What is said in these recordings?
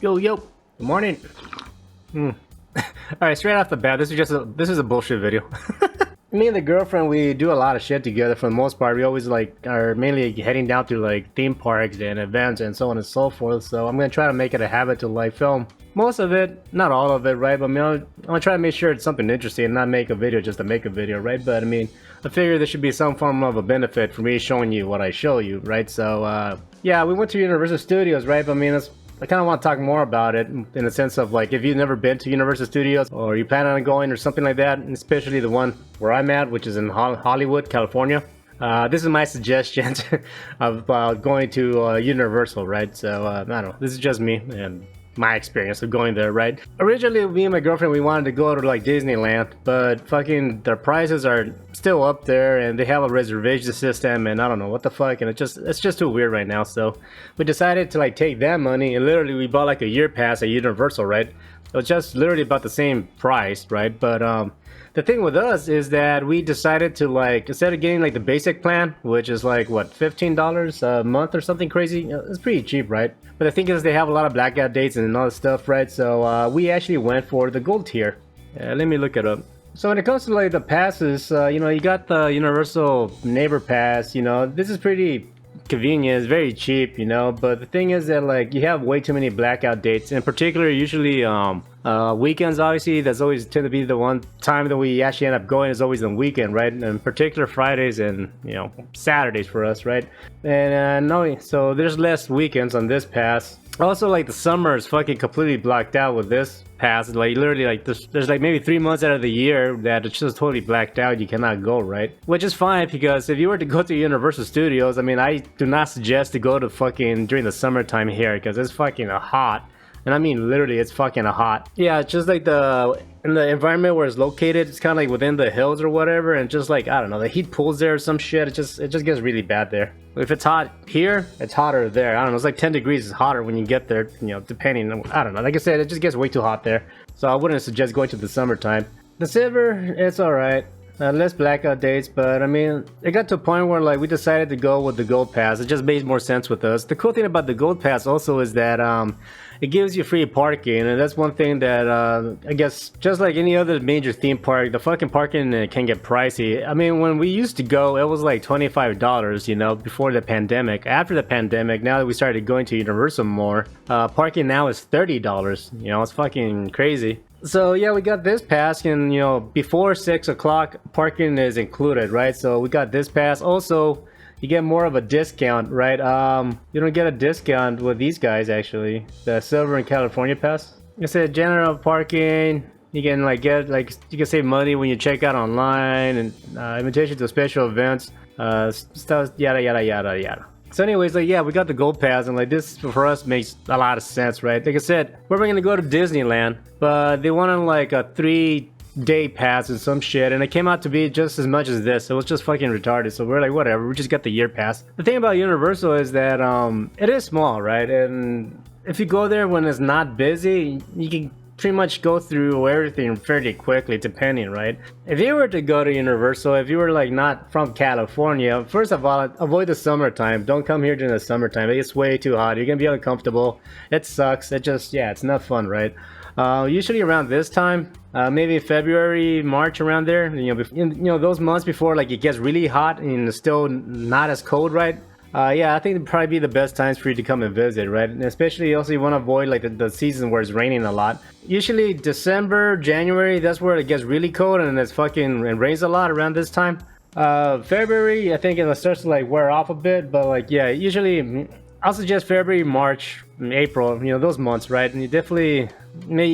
Yo, yo. Good morning. All right, straight off the bat, this is a bullshit video. Me and the girlfriend, we do a lot of shit together for the most part. We always like are mainly heading down to like theme parks and events and so on and so forth. So I'm gonna try to make it a habit to like film most of it, not all of it, right? But I mean, I'm gonna try to make sure it's something interesting and not make a video just to make a video, right? But I mean, I figure there should be some form of a benefit for me showing you what I show you, right? So yeah, we went to Universal Studios, right? But I mean, I kind of want to talk more about it in the sense of like if you've never been to Universal Studios or you plan on going or something like that, especially the one where I'm at, which is in Hollywood, California. This is my suggestion of going to Universal, right? So I don't know, this is just me and my experience of going there, right? Originally, me and my girlfriend, we wanted to go to like Disneyland, but fucking their prices are still up there and they have a reservation system and I don't know what the fuck, and it's just too weird right now. So we decided to like take that money and literally we bought like a year pass at Universal, right? It was just literally about the same price, right? But the thing with us is that we decided to like, instead of getting like the basic plan, which is like what, $15 a month or something crazy, it's pretty cheap, right? But the thing is they have a lot of blackout dates and all that stuff, right? So we actually went for the gold tier. Let me look it up. So when it comes to like the passes, you know, you got the Universal Neighbor Pass, you know, this is pretty convenient, it's very cheap, you know, but the thing is that like you have way too many blackout dates, in particular usually weekends. Obviously that's always tend to be the one time that we actually end up going, is always on weekend, right? And in particular Fridays and, you know, Saturdays for us, right? And no, so there's less weekends on this pass. Also, like the summer is fucking completely blocked out with this pass. Like literally, like there's like maybe 3 months out of the year that it's just totally blacked out. You cannot go, right? Which is fine, because if you were to go to Universal Studios, I mean, I do not suggest to go to fucking during the summertime here, because it's fucking hot. And I mean, literally, it's fucking hot. Yeah, it's just like in the environment where it's located, it's kind of like within the hills or whatever, and just like, I don't know, the heat pools there or some shit. It just gets really bad there. If it's hot here, it's hotter there. I don't know, it's like 10 degrees is hotter when you get there, you know, depending on, I don't know. Like I said, it just gets way too hot there. So I wouldn't suggest going to the summertime. The silver, it's alright. Less blackout dates, but I mean, it got to a point where like we decided to go with the gold pass. It just made more sense with us. The cool thing about the gold pass also is that it gives you free parking, and that's one thing that I guess just like any other major theme park, the fucking parking can get pricey. I mean, when we used to go, it was like $25, you know, before the pandemic. After the pandemic, now that we started going to Universal more, parking now is $30. You know, it's fucking crazy. So yeah, we got this pass, and you know, before 6 o'clock parking is included, right? So we got this pass. Also, you get more of a discount, right? You don't get a discount with these guys, actually, the silver and California pass. It said general parking, you can like get like, you can save money when you check out online, and invitation to special events, stuff, yada yada yada yada. So anyways, like yeah, we got the gold pass, and like this for us makes a lot of sense, right? Like I said, we were gonna go to Disneyland, but they wanted like a 3-day pass and some shit, and it came out to be just as much as this. It was just fucking retarded. So we're like, whatever, we just got the year pass. The thing about Universal is that it is small, right? And if you go there when it's not busy, you can pretty much go through everything fairly quickly, depending, right? If you were to go to Universal, if you were like not from California, first of all, avoid the summertime. Don't come here during the summertime. It's way too hot. You're gonna be uncomfortable. It sucks. It just, yeah, it's not fun, right? Usually around this time, maybe February, March, around there, you know, those months before like it gets really hot and it's still not as cold, right? Yeah, I think it'd probably be the best times for you to come and visit, right? And especially also you want to avoid like the season where it's raining a lot. Usually December, January, that's where it gets really cold and it rains a lot around this time. February, I think it starts to like wear off a bit, but like yeah, usually I'll suggest February, March, April, you know, those months, right? And you definitely,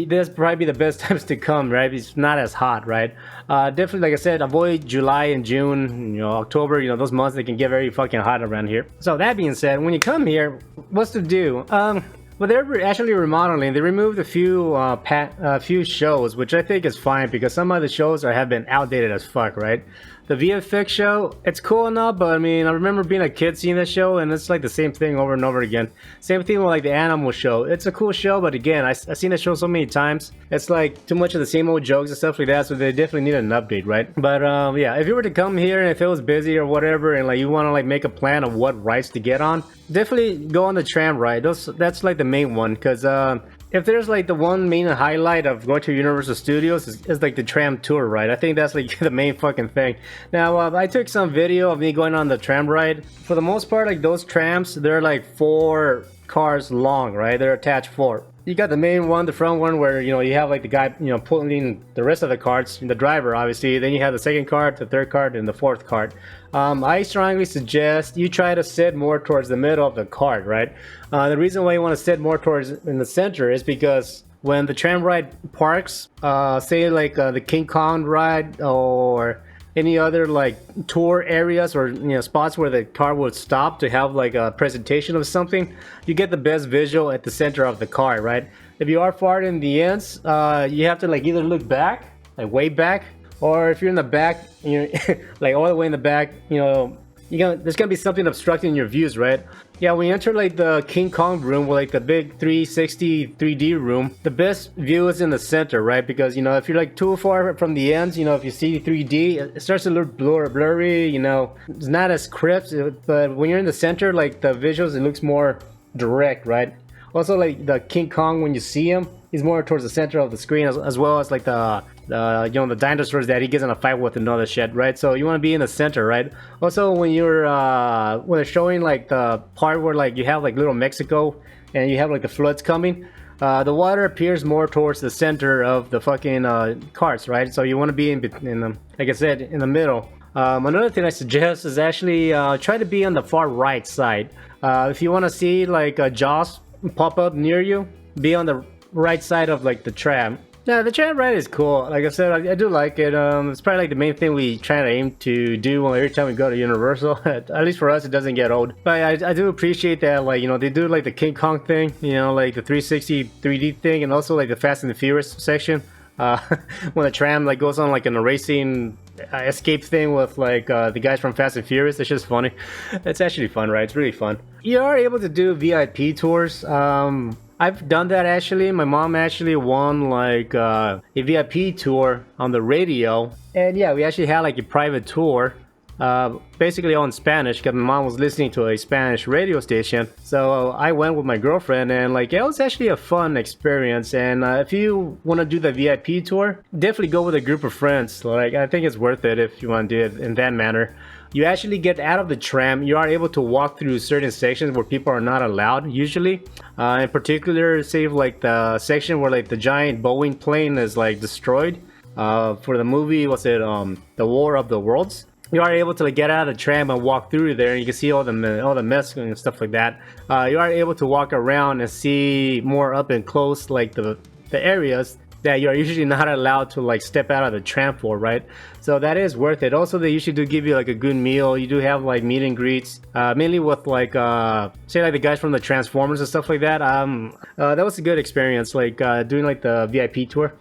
this probably be the best times to come, right? It's not as hot, right? Definitely, like I said, avoid July and June, you know, October, you know, those months, they can get very fucking hot around here. So that being said, when you come here, what's to do? Well, they're actually remodeling. They removed a few shows, which I think is fine because some of the shows have been outdated as fuck, right? The VFX show, it's cool enough, but I mean, I remember being a kid seeing the show, and it's like the same thing over and over again. Same thing with like the Animal show. It's a cool show, but again, I've seen the show so many times. It's like too much of the same old jokes and stuff like that, so they definitely need an update, right? But yeah, if you were to come here and if it was busy or whatever, and like you want to like make a plan of what rides to get on, definitely go on the tram ride. That's like the main one, because if there's like the one main highlight of going to Universal Studios is like the tram tour ride. I think that's like the main fucking thing. Now, I took some video of me going on the tram ride. For the most part, like those trams, they're like 4 cars long, right? They're attached 4. You got the main one, the front one, where you have like the guy pulling the rest of the carts, the driver obviously. Then you have the second cart, the third cart, and the fourth cart. I strongly suggest you try to sit more towards the middle of the cart, right? The reason why you want to sit more towards in the center is because when the tram ride parks, say like the King Kong ride or any other like tour areas or spots where the car would stop to have like a presentation of something, you get the best visual at the center of the car, right? If you are far in the ends, you have to like either look back, like way back, or if you're in the back, like all the way in the back, there's gonna be something obstructing your views, right? Yeah, when you enter like the King Kong room, with like the big 360 3D room, the best view is in the center, right? Because if you're like too far from the ends, if you see 3D, it starts to look blurry. It's not as crisp. But when you're in the center, like the visuals, it looks more direct, right? Also, like the King Kong, when you see him, he's more towards the center of the screen, as well as like the dinosaurs that he gets in a fight with and all that shit, right? So you want to be in the center, right? Also, when you're when they're showing like the part where like you have like little Mexico and you have like the floods coming, the water appears more towards the center of the fucking carts, right? So you want to be in the, like I said, in the middle. Another thing I suggest is actually try to be on the far right side. If you want to see like Jaws pop up near you, be on the right side of like the tram. Yeah, the tram ride is cool. Like I said, I do like it. It's probably like the main thing we try to aim to do every time we go to Universal. At least for us, it doesn't get old. But I do appreciate that, like, they do like the King Kong thing, like the 360 3D thing, and also like the Fast and the Furious section. When the tram like goes on like an racing escape thing with like the guys from Fast and Furious, it's just funny. It's actually fun, right? It's really fun. You are able to do VIP tours. I've done that actually. My mom actually won like a VIP tour on the radio, and yeah, we actually had like a private tour, basically all in Spanish, because my mom was listening to a Spanish radio station. So I went with my girlfriend, and like it was actually a fun experience. And if you want to do the VIP tour, definitely go with a group of friends. Like I think it's worth it if you want to do it in that manner. You actually get out of the tram. You are able to walk through certain sections where people are not allowed usually. In particular, say like the section where like the giant Boeing plane is like destroyed. For the movie, what's it? The War of the Worlds. You are able to like get out of the tram and walk through there, and you can see all the mess and stuff like that. You are able to walk around and see more up and close, like the areas that you're usually not allowed to like step out of the tram for, right? So that is worth it. Also, they usually do give you like a good meal. You do have like meet and greets, mainly with like say like the guys from the Transformers and stuff like that. That was a good experience, like doing like the VIP tour.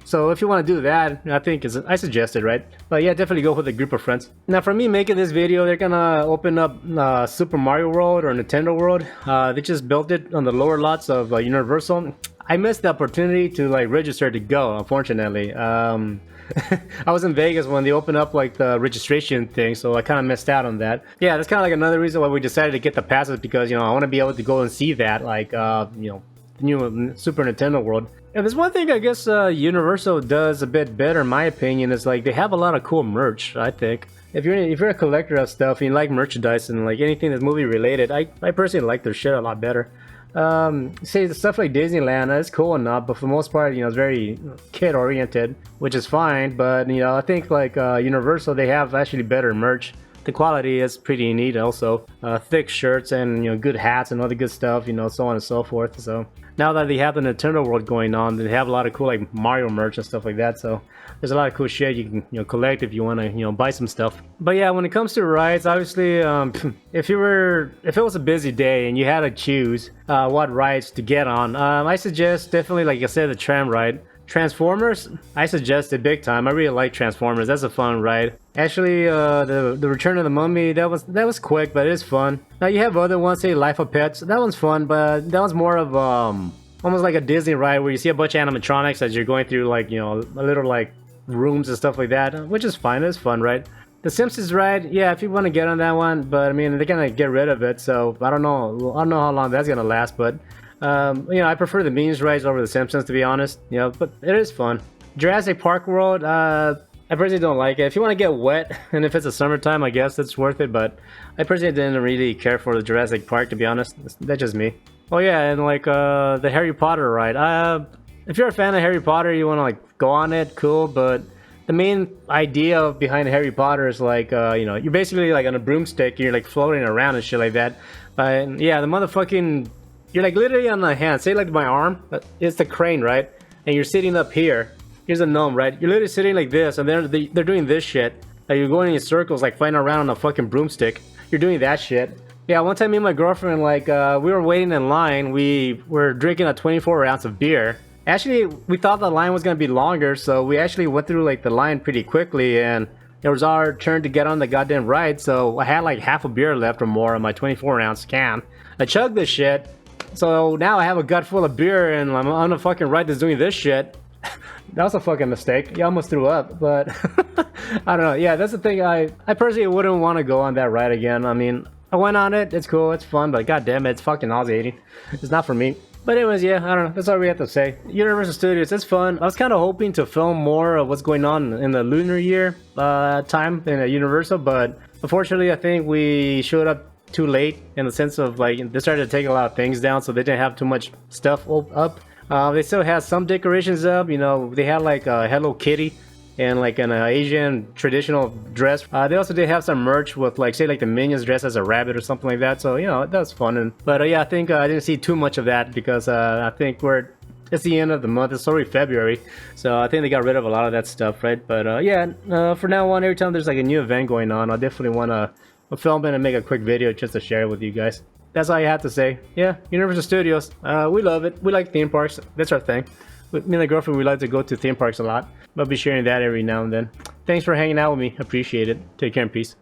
So if you want to do that, I think I suggest it, right? But yeah, definitely go with a group of friends. Now for me making this video, they're gonna open up Super Mario World or Nintendo World. They just built it on the lower lots of Universal. I missed the opportunity to like register to go, unfortunately. I was in Vegas when they opened up like the registration thing, so I kind of missed out on that. Yeah, that's kind of like another reason why we decided to get the passes, because I want to be able to go and see that, like new Super Nintendo World. And there's one thing I guess Universal does a bit better, in my opinion, is like they have a lot of cool merch. I think if you're a collector of stuff and you like merchandise and like anything that's movie related, I personally like their shit a lot better. Say the stuff like Disneyland is cool enough, but for the most part, it's very kid oriented, which is fine. But I think like Universal, they have actually better merch. The quality is pretty neat also. Thick shirts and good hats and other good stuff, so on and so forth. So now that they have the Nintendo World going on, they have a lot of cool like Mario merch and stuff like that. So there's a lot of cool shit you can collect if you want to buy some stuff. But yeah, when it comes to rides, obviously if it was a busy day and you had to choose what rides to get on, I suggest definitely, like I said, the tram ride. Transformers, I suggest it big time. I really like Transformers. That's a fun ride. Actually, the Return of the Mummy, that was quick, but it is fun. Now you have other ones, say Life of Pets. That one's fun, but that one's more of almost like a Disney ride where you see a bunch of animatronics as you're going through, like, you know, a little like rooms and stuff like that, which is fine. It's fun, right? The Simpsons ride, yeah, if you want to get on that one, but I mean they're gonna get rid of it, so I don't know how long that's gonna last, but. You know, I prefer the Minions rides over the Simpsons, to be honest. You know, but it is fun. Jurassic Park World, I personally don't like it. If you want to get wet, and if it's a summertime, I guess it's worth it. But I personally didn't really care for the Jurassic Park, to be honest. That's just me. Oh yeah, and like the Harry Potter ride. If you're a fan of Harry Potter, you want to like go on it, cool. But the main idea behind Harry Potter is like, you know, you're basically like on a broomstick, you're like floating around and shit like that. But yeah, the motherfucking you're like literally on my hand, say like my arm, it's the crane, right? And you're sitting up here. Here's a gnome, right? You're literally sitting like this, and they're doing this shit. Like you're going in circles, like flying around on a fucking broomstick. You're doing that shit. Yeah, one time me and my girlfriend, like, we were waiting in line. We were drinking a 24-ounce of beer. Actually, we thought the line was gonna be longer, so we actually went through like the line pretty quickly, and it was our turn to get on the goddamn ride. So I had like half a beer left or more on my 24-ounce can. I chugged this shit. So now I have a gut full of beer and I'm on a fucking ride that's doing this shit. That was a fucking mistake. You almost threw up, but I don't know. Yeah, that's the thing. I personally wouldn't want to go on that ride again. I mean, I went on it. It's cool. It's fun, but goddamn it, it's fucking nauseating. It's not for me. But anyways, yeah, I don't know. That's all we have to say. Universal Studios, it's fun. I was kind of hoping to film more of what's going on in the lunar year time in Universal, but unfortunately, I think we showed up too late in the sense of like they started to take a lot of things down, so they didn't have too much stuff up. They still had some decorations up, you know. They had like a Hello Kitty and like an Asian traditional dress. They also did have some merch with like, say like the Minions dressed as a rabbit or something like that, so you know, that was fun. But yeah, I think I didn't see too much of that because I think it's the end of the month. It's already February, so I think they got rid of a lot of that stuff, right? But yeah, for now on, every time there's like a new event going on, I definitely want to film it and make a quick video just to share it with you guys. That's all I have to say. Yeah, Universal Studios, we love it. We like theme parks. That's our thing. Me and the girlfriend, we like to go to theme parks a lot. I'll be sharing that every now and then. Thanks for hanging out with me. Appreciate it. Take care and peace.